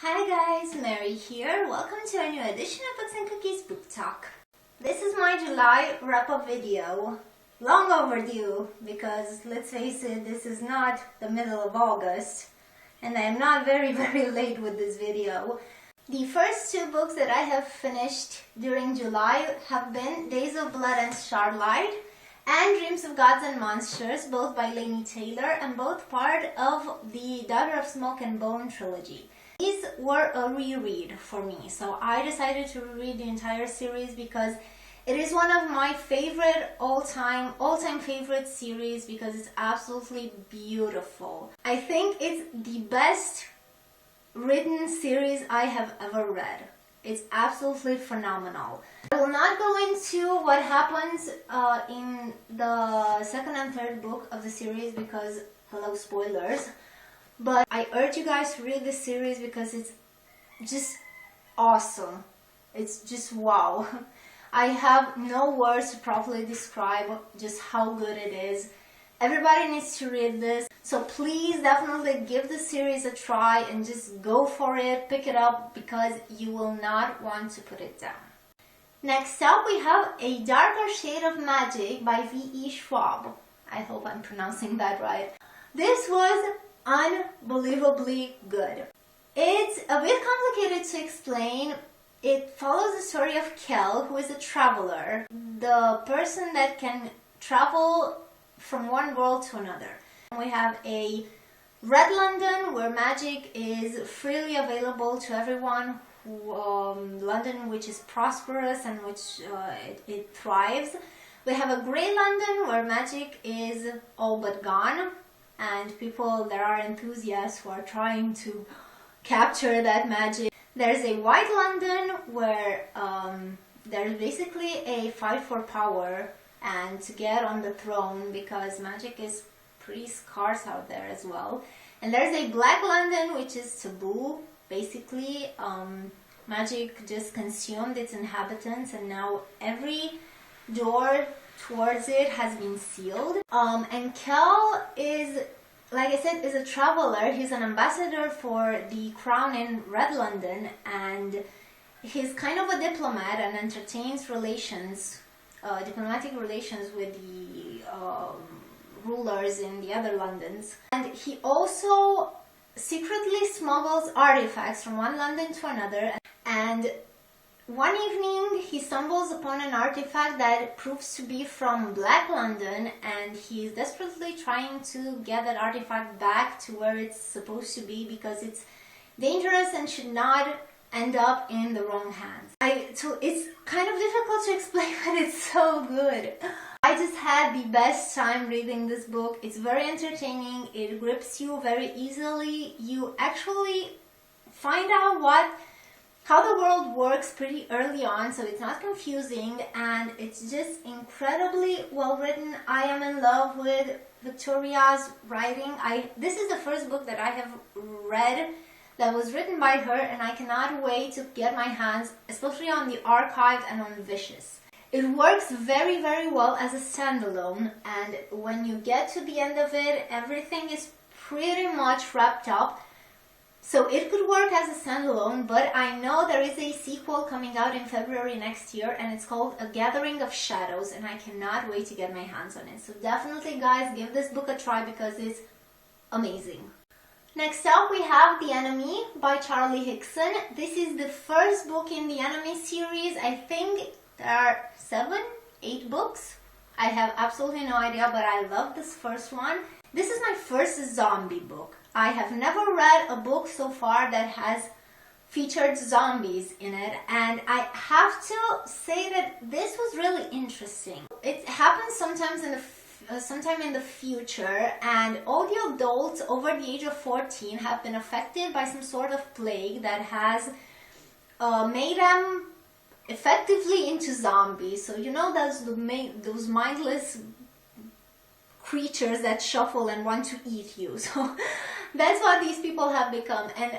Hi guys, Mary here. Welcome to a new edition of Books and Cookies Book Talk. This is my July wrap-up video. Long overdue because, let's face it, this is not the middle of August and I am not very late with this video. The first two books that I have finished during July have been Days of Blood and Starlight and Dreams of Gods and Monsters, both by Laini Taylor and both part of the Daughter of Smoke and Bone trilogy. These were a reread for me, so I decided to reread the entire series because it is one of my favorite all-time favorite series because it's absolutely beautiful. I think it's the best written series I have ever read. It's absolutely phenomenal. I will not go into what happens in the second and third book of the series because, hello, spoilers. But I urge you guys to read this series because it's just awesome. It's just wow. I have no words to properly describe just how good it is. Everybody needs to read this. So please definitely give the series a try and just go for it. Pick it up because you will not want to put it down. Next up we have A Darker Shade of Magic by V.E. Schwab. I hope I'm pronouncing that right. This was unbelievably good. It's a bit complicated to explain. It follows the story of Kel, who is a traveler, the person that can travel from one world to another. We have a Red London where magic is freely available to everyone, London which is prosperous and which it thrives. We have a Grey London where magic is all but gone, and people that are enthusiasts who are trying to capture that magic. There's a White London where there's basically a fight for power and to get on the throne because magic is pretty scarce out there as well. And there's a Black London which is taboo. Basically, magic just consumed its inhabitants and now every door towards it has been sealed. And Kel is, like I said, is a traveler. He's an ambassador for the crown in Red London and he's kind of a diplomat and entertains relations, diplomatic relations with the rulers in the other Londons. And he also secretly smuggles artifacts from one London to another. And one evening he stumbles upon an artifact that proves to be from Black London and he's desperately trying to get that artifact back to where it's supposed to be because it's dangerous and should not end up in the wrong hands. So it's kind of difficult to explain, but it's so good. I just had the best time reading this book. It's very entertaining. It grips you very easily. You actually find out how the world works pretty early on, so it's not confusing and it's just incredibly well written. I am in love with Victoria's writing. This is the first book that I have read that was written by her and I cannot wait to get my hands, especially on the Archived and on Vicious. It works very well as a standalone, and when you get to the end of it, everything is pretty much wrapped up. So it could work as a standalone, but I know there is a sequel coming out in February next year and it's called A Gathering of Shadows and I cannot wait to get my hands on it. So definitely guys, give this book a try because it's amazing. Next up we have The Enemy by Charlie Hickson. This is the first book in the Enemy series. I think there are 7, 8 books. I have absolutely no idea, but I love this first one. This is my first zombie book. I have never read a book so far that has featured zombies in it, and I have to say that this was really interesting. It happens sometime in the future, and all the adults over the age of 14 have been affected by some sort of plague that has made them effectively into zombies. So you know those mindless creatures that shuffle and want to eat you. So that's what these people have become, and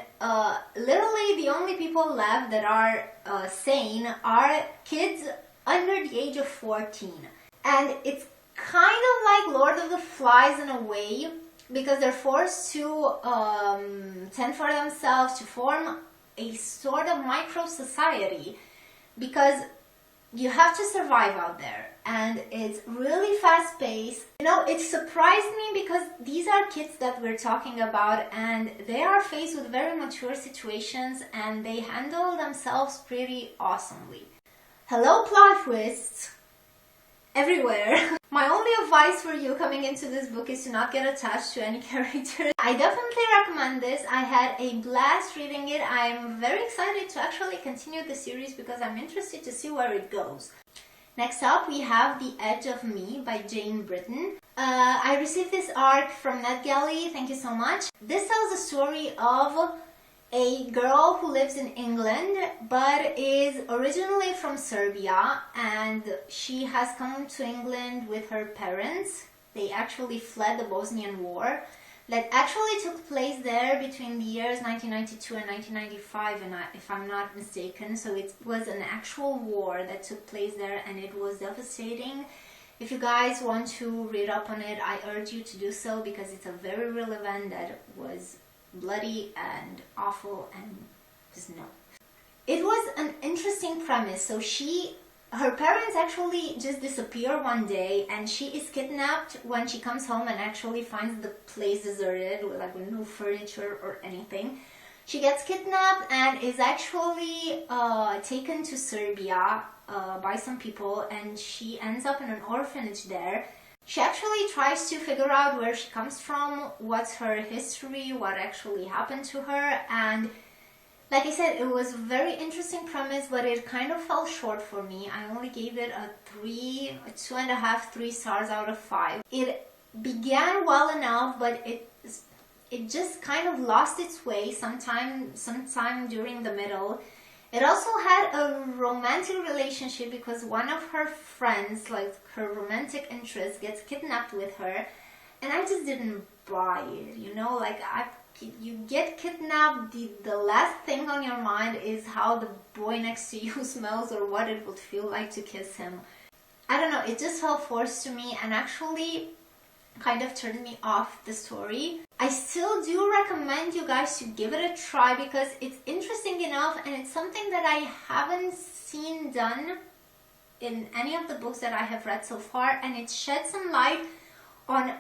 literally the only people left that are sane are kids under the age of 14. And it's kind of like Lord of the Flies in a way, because they're forced to tend for themselves, to form a sort of micro society, because you have to survive out there, and it's really fast paced. You know, it surprised me because these are kids that we're talking about, and they are faced with very mature situations, and they handle themselves pretty awesomely. Hello, plot twists everywhere. My only advice for you coming into this book is to not get attached to any character. I definitely recommend this. I had a blast reading it. I'm very excited to actually continue the series because I'm interested to see where it goes. Next up, we have The Edge of Me by Jane Britton. I received this arc from NetGalley. Thank you so much. This tells the story of a girl who lives in England but is originally from Serbia, and she has come to England with her parents. They actually fled the Bosnian War that actually took place there between the years 1992 and 1995, and if I'm not mistaken. So it was an actual war that took place there, and it was devastating. If you guys want to read up on it, I urge you to do so because it's a very real event that was bloody and awful, and just no. It was an interesting premise. So her parents actually just disappear one day, and she is kidnapped when she comes home and actually finds the place deserted with like no furniture or anything. She gets kidnapped and is actually taken to Serbia by some people, and she ends up in an orphanage there. She actually tries to figure out where she comes from, what's her history, what actually happened to her, and like I said, it was a very interesting premise, but it kind of fell short for me. I only gave it a 2.5, 3 stars out of 5. It began well enough, but it just kind of lost its way sometime during the middle. It also had a romantic relationship because one of her friends, like her romantic interest, gets kidnapped with her, and I just didn't buy it, you know, like you get kidnapped, the last thing on your mind is how the boy next to you smells or what it would feel like to kiss him. I don't know, it just felt forced to me and actually kind of turned me off the story. I still do recommend you guys to give it a try because it's interesting enough, and it's something that I haven't seen done in any of the books that I have read so far, and it sheds some light on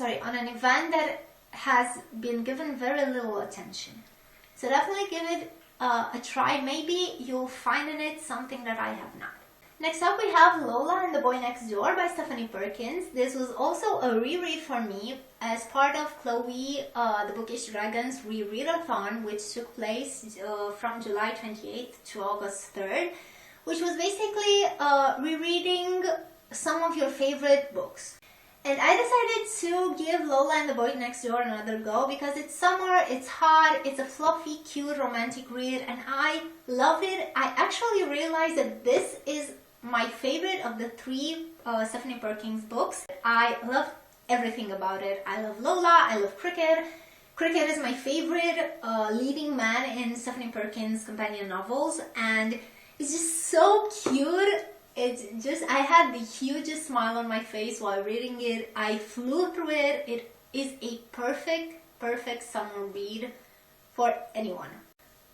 on an event that has been given very little attention. So definitely give it a try. Maybe you'll find in it something that I have not. Next up, we have Lola and the Boy Next Door by Stephanie Perkins. This was also a reread for me as part of Chloe, the Bookish Dragons rereadathon, which took place from July 28th to August 3rd, which was basically rereading some of your favorite books. And I decided to give Lola and the Boy Next Door another go because it's summer, it's hot, it's a fluffy, cute, romantic read, and I loved it. I actually realized that this is my favorite of the 3 Stephanie Perkins books. I love everything about it. I love Lola, I love Cricket. Cricket is my favorite leading man in Stephanie Perkins' companion novels, and it's just so cute. It's just, I had the hugest smile on my face while reading it. I flew through it. It is a perfect summer read for anyone.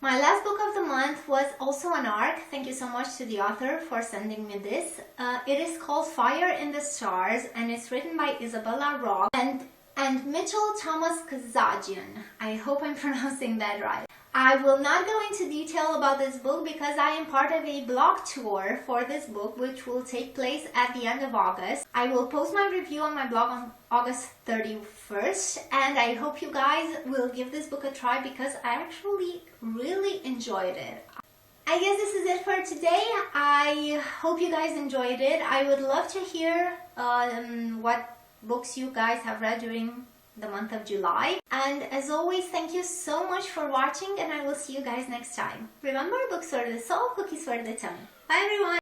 My last book of the month was also an ARC. Thank you so much to the author for sending me this. It is called Fire in the Stars, and it's written by Isabella Robb and Mitchell Thomas Kazajian. I hope I'm pronouncing that right. I will not go into detail about this book because I am part of a blog tour for this book, which will take place at the end of August. I will post my review on my blog on August 31st, and I hope you guys will give this book a try because I actually really enjoyed it. I guess this is it for today. I hope you guys enjoyed it. I would love to hear what books you guys have read during the month of July. And as always, thank you so much for watching, and I will see you guys next time. Remember, books for the soul, cookies for the tongue. Bye everyone!